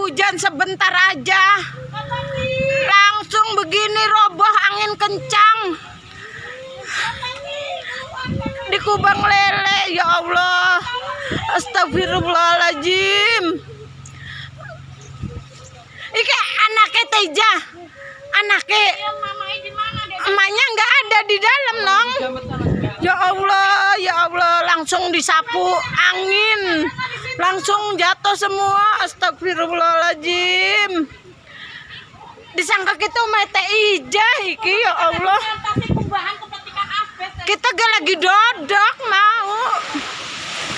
hujan sebentar aja langsung begini roboh angin kencang di Kubang Lele. Ya Allah, astagfirullahaladzim. Iki anaknya Teja, anaknya emaknya nggak ada di dalam nong. Ya Allah, langsung disapu angin, langsung jatuh semua. Astagfirullahaladzim. Disangka kita mete ija iki. Ya Allah, kita gak lagi dodok mau.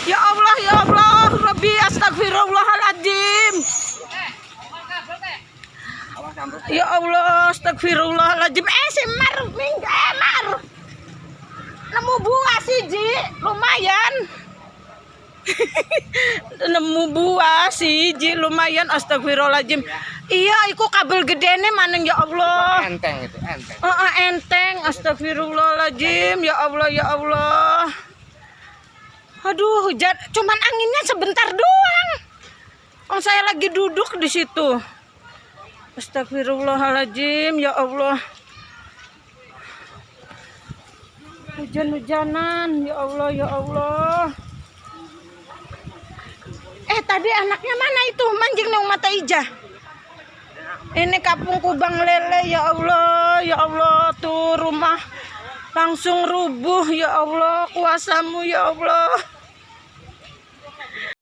Ya Allah, Rabbi, astagfirullahaladzim. Ya Allah, astagfirullahaladzim. Si Mar, Mar nemu buah sih Ji, lumayan. Nemu buah sih Ji, lumayan. Astagfirullahaladzim. Iya, iku kabel gedene maneng. Ya Allah, Enteng itu, enteng. Enteng. Astagfirullahaladzim. Ya Allah. Aduh, hujan, cuman anginnya sebentar doang. Oh, saya lagi duduk di situ. Astagfirullahaladzim. Ya Allah, hujan-hujanan. Ya Allah. Tadi anaknya mana itu manjing nih mata ija. Ini kampung Kubang Lele. Ya Allah, tuh rumah langsung rubuh. Ya Allah, kuasamu ya Allah.